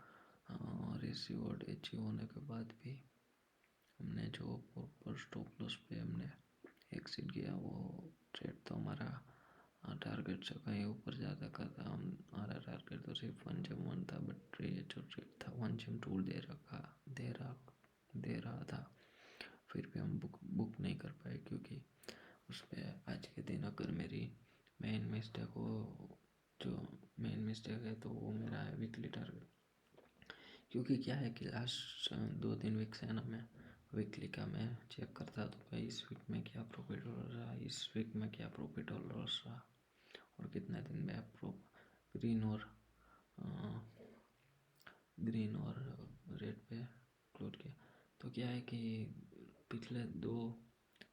रिसीवर्ड अचीव होने के बाद भी हमने जो प्रॉपर स्टॉप लॉस पे हमने एक्सिट किया, वो ट्रेड तो हमारा टारगेट से कहीं ऊपर ज़्यादा का था। हमारा टारगेट तो सिर्फ 1 जेम 1 था, बट ये जो ट्रेड था 1 जेम 2 दे रहा था। फिर भी हम बुक नहीं कर पाए क्योंकि उस पर आज के दिन अगर मेरी मेन मिस्टेक है तो वो मेरा है वीकली टारगेट। क्योंकि क्या है कि लास्ट 2-3 वीक से ना मैं वीकली का मैं चेक करता तो भाई इस वीक में क्या प्रॉफिट हो रहा, इस वीक में क्या प्रॉफिट और लॉस रहा और कितने दिन में ग्रीन और ग्रीन और रेड पे क्लोज किया। तो क्या है कि पिछले 2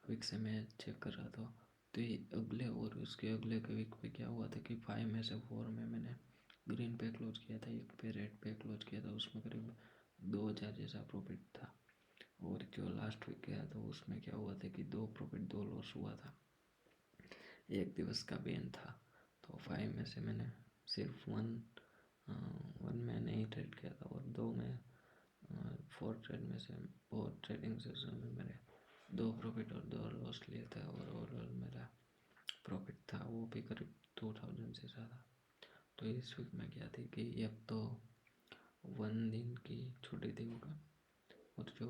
वीक से मैं चेक कर रहा था, तो ये अगले और उसके अगले के वीक पे क्या हुआ था कि 5 में से 4 में मैंने ग्रीन पे क्लोज किया था, एक पे रेड पे क्लोज किया था। उसमें करीब 2000 जैसा प्रॉफिट था। और जो लास्ट वीक गया तो उसमें क्या हुआ था कि 2 प्रॉफिट 2 लॉस हुआ था, एक दिवस का बेन था। तो 5 में से मैंने सिर्फ वन में नहीं ट्रेड किया था और 2 में 4 ट्रेड में से 4 ट्रेडिंग सेशन में मैंने 2 प्रॉफिट और 2 लॉस लिए थे। और ओवरऑल मेरा प्रॉफिट था वो भी करीब 2000 से ज़्यादा। तो इस वीक में क्या थी कि अब तो 1 दिन की छुट्टी थी होगा और जो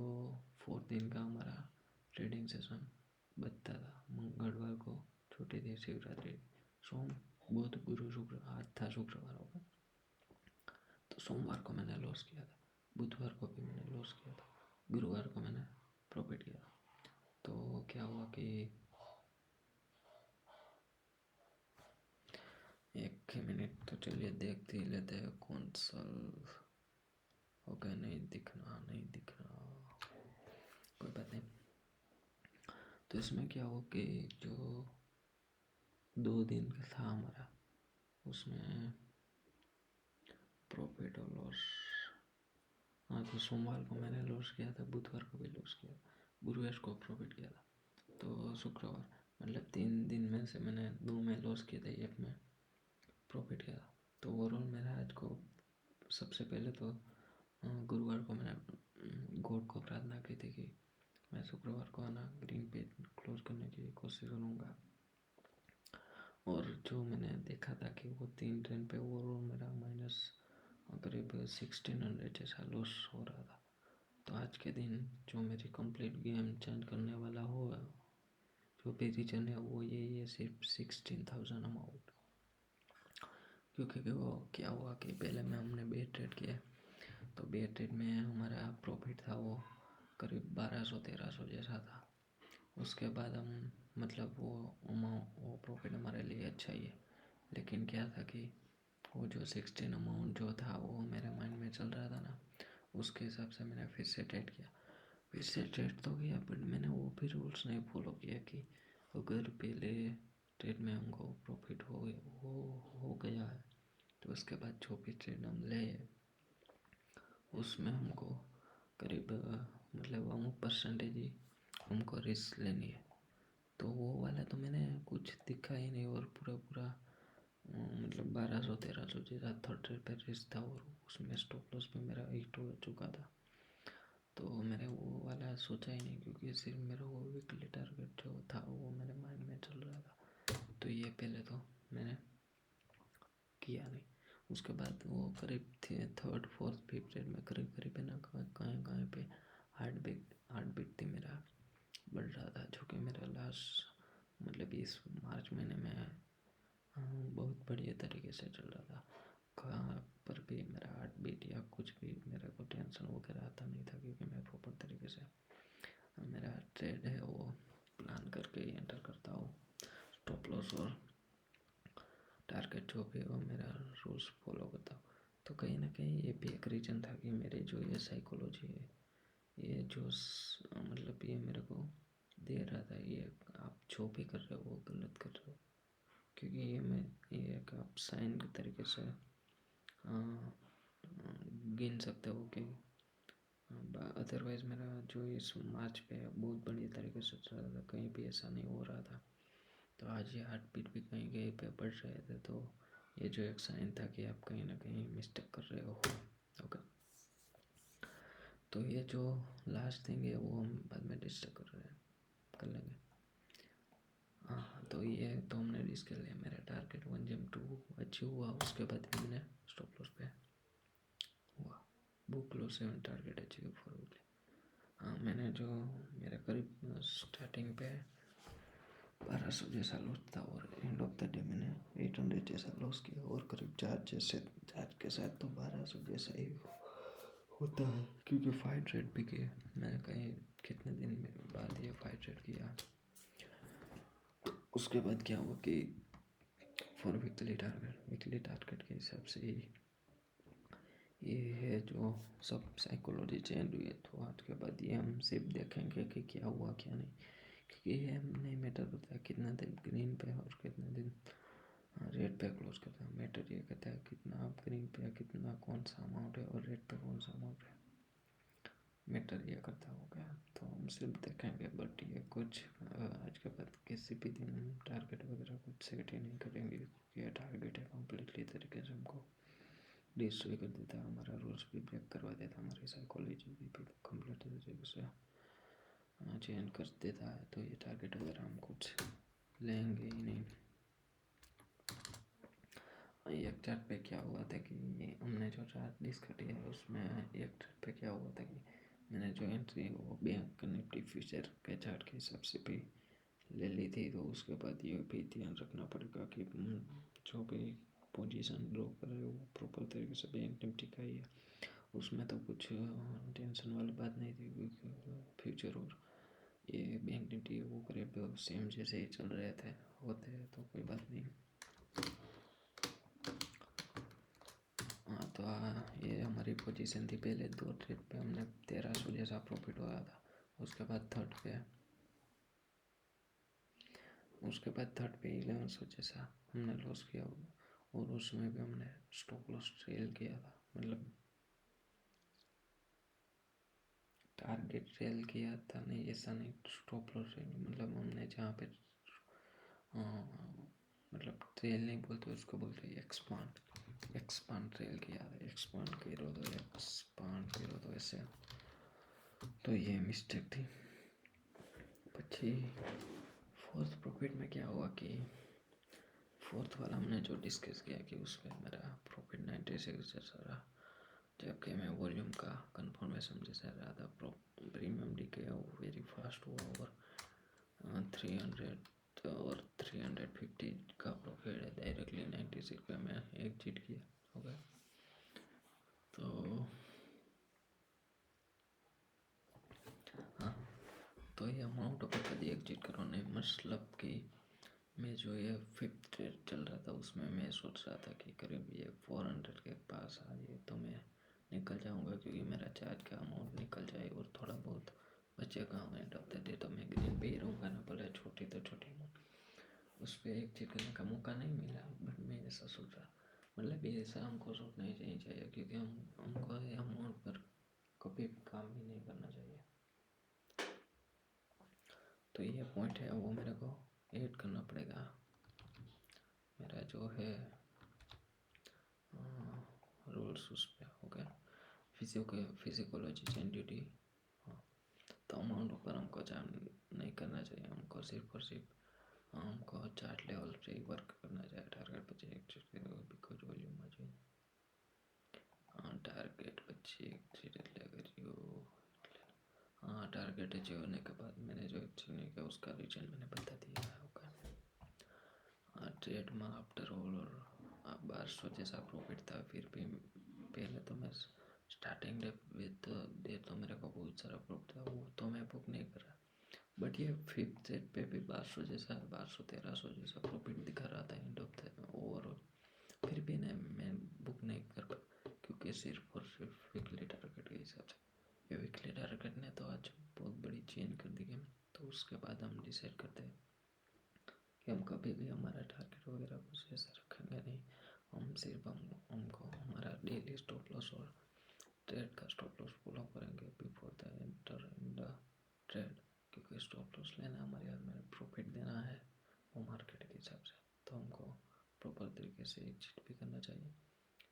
4 दिन का हमारा ट्रेडिंग सेशन बचता था, मंगलवार को छुट्टी थी, शिवरात्रि, सोम बुध गुरु शुक्र, आज था शुक्रवार होगा। तो सोमवार को मैंने लॉस किया था, बुधवार को भी मैंने लॉस किया था, गुरुवार को मैंने प्रॉफिट किया था। तो क्या हुआ कि एक मिनट तो चलिए देखते ही लेते हैं कौन सा हो गया। नहीं दिखना कोई बात नहीं। तो इसमें क्या हो कि जो 2 दिन का था हमारा उसमें प्रॉफिट और लॉस, हाँ तो सोमवार को मैंने लॉस किया था, बुधवार को भी लॉस किया, गुरुवार को प्रॉफिट किया था। तो शुक्रवार मतलब 3 दिन में से मैंने 2 में लॉस किया था, एक में प्रॉफिट किया था। तो ओवरऑल मेरा आज को सबसे पहले तो गुरुवार को मैंने गॉड को प्रार्थना की थी कि मैं शुक्रवार को आना ग्रीन पे क्लोज करने की कोशिश करूँगा। और जो मैंने देखा था कि वो 3 ट्रेन पे ओवरऑल मेरा माइनस करीब 1600 जैसा लॉस हो रहा था। तो आज के दिन जो मेरी कंप्लीट गेम चेंज करने वाला हो, जो भी रीजन है वो ये सिर्फ 16,000 अमाउंट। क्योंकि वो क्या हुआ कि पहले में हमने बे ट्रेड किया, तो बे ट्रेड में हमारा प्रॉफिट था वो करीब 1200-1300 जैसा था। उसके बाद हम मतलब वो प्रॉफिट हमारे लिए अच्छा ही है, लेकिन क्या था कि वो जो 16 अमाउंट जो था वो मेरे माइंड में चल रहा था ना, उसके हिसाब से मैंने फिर से ट्रेड किया। फिर से ट्रेड तो किया, बट मैंने वो भी रूल्स नहीं फॉलो किया कि अगर पहले ट्रेड में हमको प्रॉफिट हो गया है तो उसके बाद जो भी ट्रेड हम ले उसमें हमको करीब मतलब अमुक परसेंटेज ही हमको रिस्क लेनी है। तो वो वाला तो मैंने कुछ दिखा ही नहीं और पूरा मतलब 1200-1300 जैसा थर्ड ट्रेड पे रिस्क था और उसमें स्टॉप लॉस भी मेरा हिट हो चुका था। तो मैंने वो वाला सोचा ही नहीं, क्योंकि सिर्फ मेरा वो वीकली टारगेट जो था वो मेरे माइंड में चल रहा था। तो ये पहले तो मैंने किया नहीं। उसके बाद वो करीब थे थर्ड फोर्थ फिफ्थ रेट में करीब है ना, कहाँ पे हार्ट बीट थी मेरा बढ़ रहा था, जो कि मेरा लास्ट मतलब इस मार्च महीने में बहुत बढ़िया तरीके से चल रहा था। कहाँ पर भी मेरा हार्ट बीट या कुछ भी मेरे को टेंशन वगैरह आता नहीं था, क्योंकि मैं प्रॉपर तरीके से मेरा ट्रेड है वो प्लान करके ही एंटर करता हूँ। स्टॉप लॉस और टारगेट जो भी है वो मेरा रूल्स फॉलो करता हूँ। तो कहीं ना कहीं ये भी एक रीज़न था कि मेरे जो ये साइकोलॉजी है, ये जो मतलब ये मेरे को दे रहा था, ये आप जो भी कर रहे हो वो गलत कर रहे हो, क्योंकि ये एक आप साइन के तरीके से गिन सकते हो कि अदरवाइज़ मेरा जो इस मार्च पे बहुत बढ़िया तरीके से चल रहा था, कहीं भी ऐसा नहीं हो रहा था। तो आज ये हार्ट बीट भी कहीं कहीं पे बढ़ रहे थे, तो ये जो एक साइन था कि आप कहीं ना कहीं मिस्टेक कर रहे हो। ओके, तो ये जो लास्ट थिंग है वो हम बाद में डिस्कस कर लेंगे। हाँ, तो ये तो हमने डिस्कस कर लिया। मेरा टारगेट 1 GM 2 अचीव हुआ, उसके बाद भी मैंने स्टॉप लॉस पे हुआ, book low 7 target achieve for weekly. हाँ, मैंने जो मेरा करीब स्टार्टिंग पे 1200 जैसा लॉस था, और एंड ऑफ द डे मैंने 800 जैसा लॉस किया, और करीब चार्ज के साथ तो 1200 जैसा ही होता है, क्योंकि 5 ट्रेड भी किए मैंने। कहीं कितने दिन बाद ये 5 ट्रेड किया। उसके बाद क्या हुआ कि फॉर वीकली टारगेट के हिसाब से ही ये है जो सब साइकोलॉजी चेंज हुई है। तो आज के बाद ये हम सिर्फ देखेंगे कि क्या हुआ क्या नहीं, क्योंकि ये हम नहीं मैटर करता है कितना दिन ग्रीन पे और कितना दिन रेड पे क्लोज करता है। मैटर ये कहता है कितना आप ग्रीन पे, कितना कौन सा अमाउंट है, और रेड पे कौन सा अमाउंट है, मैटर ये करता होगा। तो हम सिर्फ देखेंगे, बट ये कुछ आज के बाद किसी भी दिन टारगेट वगैरह कुछ सेट ही नहीं करेंगे, क्योंकि ये टारगेट है कम्प्लीटली तरीके से हमको डिस्ट्रॉय कर देता है, हमारा रूल्स भी ब्रेक करवा देता है, हमारी साइकोलॉजी भी कम्प्लीट तरीके से चेंज कर देता है। तो ये टारगेट वगैरह हम कुछ लेंगे ही नहीं। एक चार्ट पे क्या हुआ था कि हमने जो चार्ट डिस्कस किया है उसमें एक चार्ट पे क्या हुआ था कि मैंने जो एंट्री वो बैंक निफ्टी फ्यूचर के चार्ट के हिसाब से भी ले ली थी। तो उसके बाद ये भी ध्यान रखना पड़ेगा कि जो भी पोजीशन ड्रॉ कर रहे हो वो प्रॉपर तरीके से बैंक निफ्टी का ही है। उसमें तो कुछ टेंशन वाली बात नहीं थी, क्योंकि फ्यूचर और ये बैंक निफ्टी वो करीब सेम जैसे ही चल रहे थे होते हैं, तो कोई बात नहीं। हाँ, तो ये हमारी पोजीशन थी। पहले 2 ट्रेड पे हमने 1300 जैसा प्रॉफिट हुआ था। उसके बाद थर्ड पे 1100 जैसा हमने लॉस किया, और उसमें भी हमने स्टॉप लॉस ट्रेल किया था, मतलब टारगेट ट्रेल किया था। नहीं, ऐसा नहीं, स्टॉप लॉस ट्रेल मतलब हमने जहाँ पे मतलब ट्रेल नहीं बोलते उसको, बोलते एक्सपांड ट्रेल किया था। एक्सपांड करो तो ऐसे। तो ये मिस्टेक थी। પછી फोर्थ प्रॉफिट में क्या हुआ कि फोर्थ वाला हमने जो डिस्कस किया कि उसमें मेरा प्रॉफिट 96 जैसा रहा, जबकि मैं वॉल्यूम का कंफर्मेशन जैसा रहा था। प्रीमियम डीके वेरी फास्ट हुआ, और 300 और 350 का प्रॉफिट है डायरेक्टली 96 पे मैं एग्जिट किया। ओके, तो हाँ, तो ये अमाउंट पर कभी एग्जिट करो नहीं, मतलब कि मैं जो ये 5th ट्रेड चल रहा था उसमें मैं सोच रहा था कि करीब ये 400 के पास आ जाए तो मैं निकल जाऊंगा, क्योंकि मेरा चार्ज का अमाउंट निकल जाए और थोड़ा बहुत बचेगा एंड ऑफ द डे, तो मैं ग्रीन पे ही रहूँगा ना, भले छोटी तो छोटी अमाउंट। उस पर एग्जिट करने का मौका नहीं मिला, बट मैं ऐसा सोच रहा, मतलब ये ऐसा हमको सोचना ही चाहिए, क्योंकि हमको ये अमाउंट पर कभी भी काम भी नहीं करना चाहिए। तो ये पॉइंट है वो मेरे को ऐड करना पड़ेगा। मेरा जो है रूल्स उस पर हो गया। फिजिकोलॉजी चेंज ड्यूटी तो अमाउंट ऊपर हमको जान नहीं करना चाहिए। हमको सिर्फ और सिर्फ हमको चार्ट लेवल से ही वर्क करना चाहिए। टारगेट પછી बिकॉज वॉल्यूम में જોઈએ टारगेट પછી एग्जिट એટલે કર્યું। हाँ, टारगेट अचीव होने के बाद मैंने जो अचीव नहीं किया उसका रीजन मैंने बता दिया है। ओके, ट्रेड में आफ्टर ऑल 1200 जैसा प्रॉफिट था, फिर भी पहले तो मैं स्टार्टिंग डे तो मेरे को बहुत सारा प्रॉफिट था, वो तो मैं बुक नहीं करा। बट ये फिफ्थ सेट पे भी 1200 जैसा 1200-1300 जैसा प्रॉफिट दिखा रहा था एंड ऑफ द ओवरऑल। फिर भी मैं बुक नहीं कर पाया क्योंकि सिर्फ और सिर्फ वीकली टारगेट के हिसाब से। ये वीकली टारगेट ने तो आज बहुत बड़ी चेंज कर दी गेम। तो उसके बाद हम डिसाइड करते हैं कि हम कभी भी हमारा टारगेट वगैरह कुछ ऐसा रखेंगे नहीं। हम सिर्फ हमको हमारा डेली स्टॉप लॉस और ट्रेड का स्टॉप लॉस फॉलो करेंगे before the enter in the trade, क्योंकि स्टॉप लॉस लेना हमारे हाथ में, प्रॉफिट देना है वो मार्केट के हिसाब से। तो हमको प्रॉपर तरीके से एग्जिट भी करना चाहिए।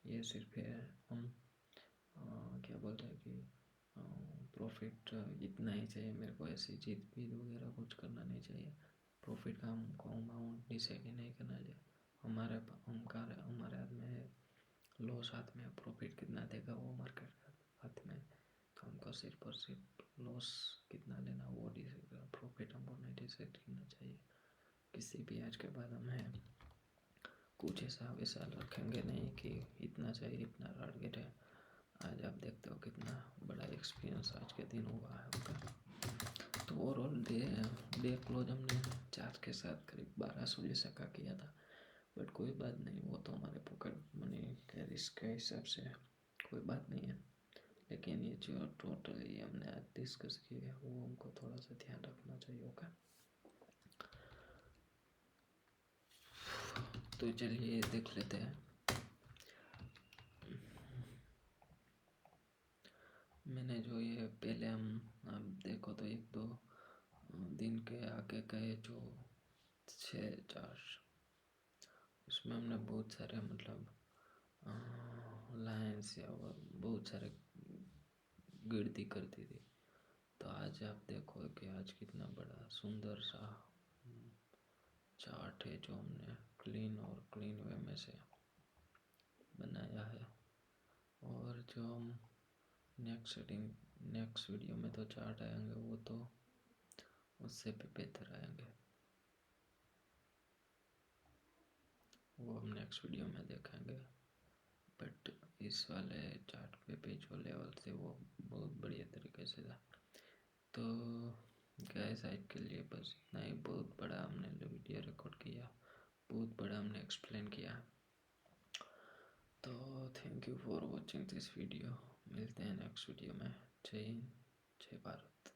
ये सिर्फ है हम क्या बोलते हैं कि प्रॉफिट इतना ही चाहिए मेरे को, ऐसी जीत भी वगैरह कुछ करना नहीं चाहिए। प्रॉफिट का हमको अमाउंट डिसाइड नहीं करना चाहिए। हमारे हमारे हाथ में है, लॉस हाथ में, प्रॉफिट कितना देगा वो मार्केट का हाथ में। तो हमको सिर्फ और सिर्फ लॉस कितना लेना वो डिसाइड करना, प्रॉफिट हमको नहीं डिसाइड करना चाहिए। किसी भी आज के बाद हमें कुछ ऐसा वैसा रखेंगे नहीं कि इतना चाहिए इतना टारगेट है। आज आप देखते हो कितना बड़ा एक्सपीरियंस आज के दिन हुआ है उनका। तो ओवरऑल डे क्लोज हमने चार्ज के साथ करीब 1200 जैसा का किया था। बट कोई बात नहीं, वो तो हमारे पॉकेट मनी के रिस्क के हिसाब से कोई बात नहीं है। लेकिन ये जो टोटली हमने आज डिस्कस किया है वो हमको थोड़ा सा ध्यान रखना चाहिए। ओके, तो चलिए देख लेते हैं। मैंने जो ये पहले हम आप देखो तो 1-2 दिन के आगे गए जो 6 चार्ट, उसमें हमने बहुत सारे मतलब लाइन्स या बहुत सारे गिनती कर दी थी। तो आज आप देखो कि आज कितना बड़ा सुंदर सा चार्ट है जो हमने क्लीन वे में से बनाया है। और जो हम नेक्स्ट वीडियो में तो चार्ट आएंगे वो तो उससे भी बेहतर आएंगे, वो हम नेक्स्ट वीडियो में देखेंगे। बट इस वाले चार्ट पे भी जो लेवल थे वो बहुत बढ़िया तरीके से था। तो गैस आज के लिए बस इतना ही। बहुत बड़ा हमने वीडियो रिकॉर्ड किया, बहुत बड़ा हमने एक्सप्लेन किया। तो thank you for watching this video. मिलते हैं नेक्स्ट वीडियो में। जय हिंद, जय भारत।